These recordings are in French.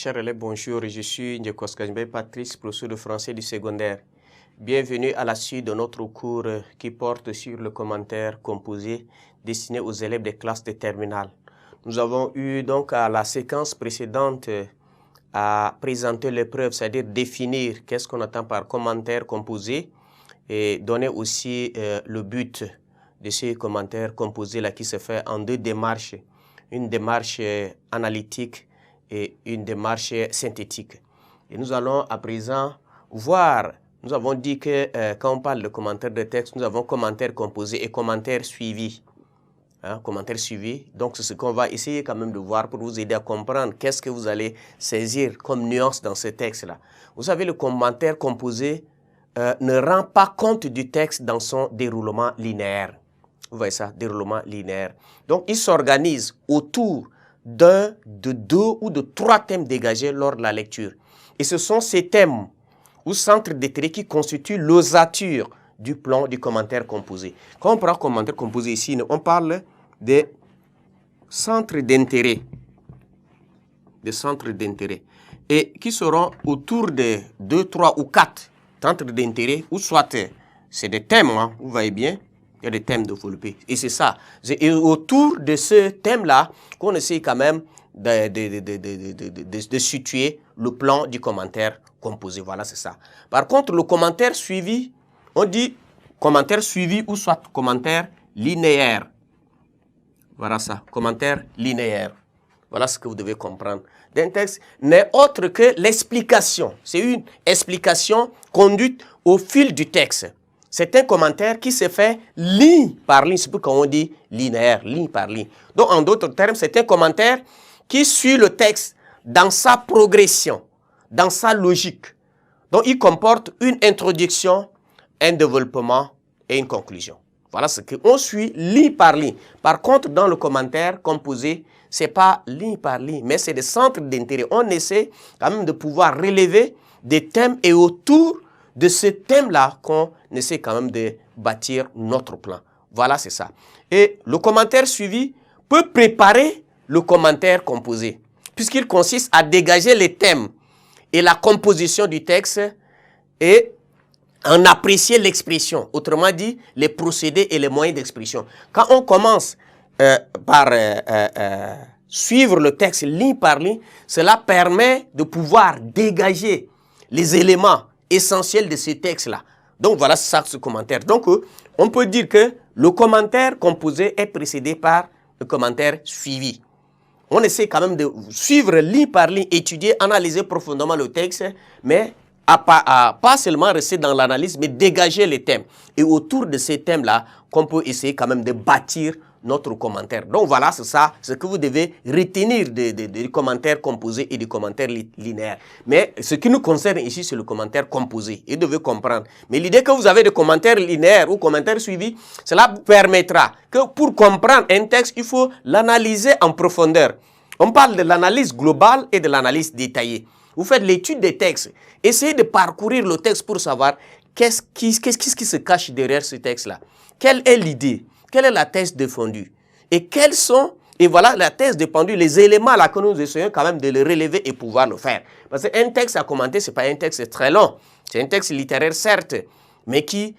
chers élèves, bonjour. Je suis Ndjeko Skajmbe Patrice, professeur de français du secondaire. Bienvenue à la suite de notre cours qui porte sur le commentaire composé destiné aux élèves des classes de terminale. Nous avons eu donc à la séquence précédente à présenter l'épreuve, c'est-à-dire définir qu'est-ce qu'on entend par commentaire composé et donner aussi le but de ces commentaires composés-là qui se fait en deux démarches. Une démarche analytique et une démarche synthétique. Et nous allons à présent voir, nous avons dit que quand on parle de commentaire de texte, nous avons commentaire composé et commentaire suivi. Commentaire suivi, donc c'est ce qu'on va essayer quand même de voir pour vous aider à comprendre qu'est-ce que vous allez saisir comme nuance dans ce texte-là. Vous savez, le commentaire composé ne rend pas compte du texte dans son déroulement linéaire. Vous voyez ça, déroulement linéaire. Donc, il s'organise autour d'un, de deux ou de trois thèmes dégagés lors de la lecture. Et ce sont ces thèmes ou centres d'intérêt qui constituent l'ossature du plan du commentaire composé. Quand on prend commentaire composé ici, on parle des centres d'intérêt. Des centres d'intérêt. Et qui seront autour de 2, 3 ou 4 centres d'intérêt, ou soit c'est des thèmes, hein, vous voyez bien. Il y a des thèmes développés. Et c'est ça. Et autour de ce thème-là, qu'on essaie quand même de situer le plan du commentaire composé. Voilà, c'est ça. Par contre, le commentaire suivi, on dit commentaire suivi ou soit commentaire linéaire. Voilà ça, commentaire linéaire. Voilà ce que vous devez comprendre. D'un texte n'est autre que l'explication. C'est une explication conduite au fil du texte. C'est un commentaire qui se fait ligne par ligne, c'est pourquoi on dit linéaire, ligne par ligne. Donc, en d'autres termes, c'est un commentaire qui suit le texte dans sa progression, dans sa logique. Donc, il comporte une introduction, un développement et une conclusion. Voilà ce qu'on suit ligne par ligne. Par contre, dans le commentaire composé, ce n'est pas ligne par ligne, mais c'est des centres d'intérêt. On essaie quand même de pouvoir relever des thèmes et autour de ce thème-là qu'on essaie quand même de bâtir notre plan. Voilà, c'est ça. Et le commentaire suivi peut préparer le commentaire composé, puisqu'il consiste à dégager les thèmes et la composition du texte et en apprécier l'expression. Autrement dit, les procédés et les moyens d'expression. Quand on commence par suivre le texte ligne par ligne, cela permet de pouvoir dégager les éléments essentiel de ce texte-là. Donc, voilà ça, ce commentaire. Donc, on peut dire que le commentaire composé est précédé par le commentaire suivi. On essaie quand même de suivre ligne par ligne, étudier, analyser profondément le texte, mais pas seulement rester dans l'analyse, mais dégager les thèmes. Et autour de ces thèmes-là, qu'on peut essayer quand même de bâtir notre commentaire. Donc voilà, c'est ça, ce que vous devez retenir des commentaires composés et des commentaires linéaires. Mais ce qui nous concerne ici, c'est le commentaire composé. Et vous devez comprendre. Mais l'idée que vous avez de commentaires linéaires ou commentaires suivis, cela vous permettra que pour comprendre un texte, il faut l'analyser en profondeur. On parle de l'analyse globale et de l'analyse détaillée. Vous faites l'étude des textes. Essayez de parcourir le texte pour savoir qu'est-ce qui se cache derrière ce texte-là. Quelle est l'idée? Quelle est la thèse défendue? Et quels sont, et voilà la thèse défendue, les éléments là que nous essayons quand même de le relever et pouvoir le faire. Parce qu'un texte à commenter, ce n'est pas un texte très long. C'est un texte littéraire, certes, mais qui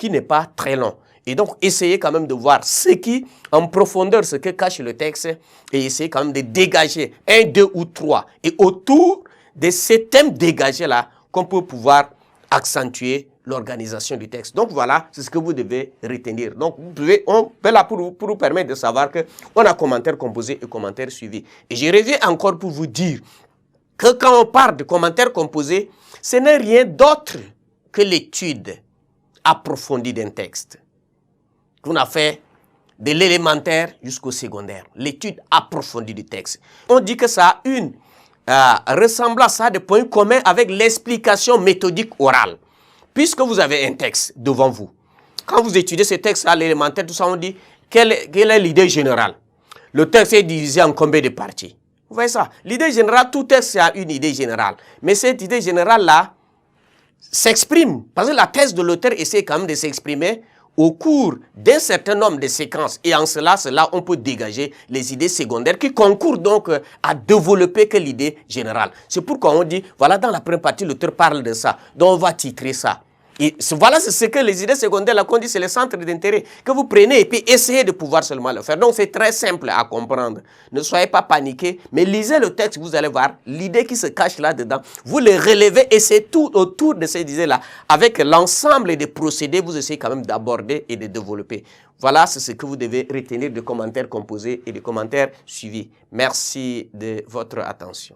n'est pas très long. Et donc, essayez quand même de voir en profondeur, ce que cache le texte et essayez quand même de dégager 1, 2 ou 3. Et autour de ces thèmes dégagés là, qu'on peut pouvoir accentuer l'organisation du texte. Donc voilà, c'est ce que vous devez retenir. Donc on est là pour vous permettre de savoir qu'on a commentaire composé et commentaire suivi. Et je reviens encore pour vous dire que quand on parle de commentaire composé, ce n'est rien d'autre que l'étude approfondie d'un texte. On a fait de l'élémentaire jusqu'au secondaire. L'étude approfondie du texte. On dit que ça a une ressemblance, ça a des points communs avec l'explication méthodique orale. Puisque vous avez un texte devant vous, quand vous étudiez ce texte à l'élémentaire, tout ça, on dit quelle est l'idée générale. Le texte est divisé en combien de parties? Vous voyez ça? L'idée générale, tout texte a une idée générale. Mais cette idée générale-là s'exprime. Parce que la thèse de l'auteur essaie quand même de s'exprimer au cours d'un certain nombre de séquences, et en cela, on peut dégager les idées secondaires qui concourent donc à développer que l'idée générale. C'est pourquoi on dit, voilà, dans la première partie, l'auteur parle de ça, donc on va titrer ça. Et voilà, c'est ce que les idées secondaires, là qu'on dit, c'est le centre d'intérêt que vous prenez et puis essayez de pouvoir seulement le faire. Donc c'est très simple à comprendre. Ne soyez pas paniqués, mais lisez le texte, vous allez voir l'idée qui se cache là-dedans. Vous le relevez et c'est tout autour de ces idées-là. Avec l'ensemble des procédés, vous essayez quand même d'aborder et de développer. Voilà, c'est ce que vous devez retenir des commentaires composés et des commentaires suivis. Merci de votre attention.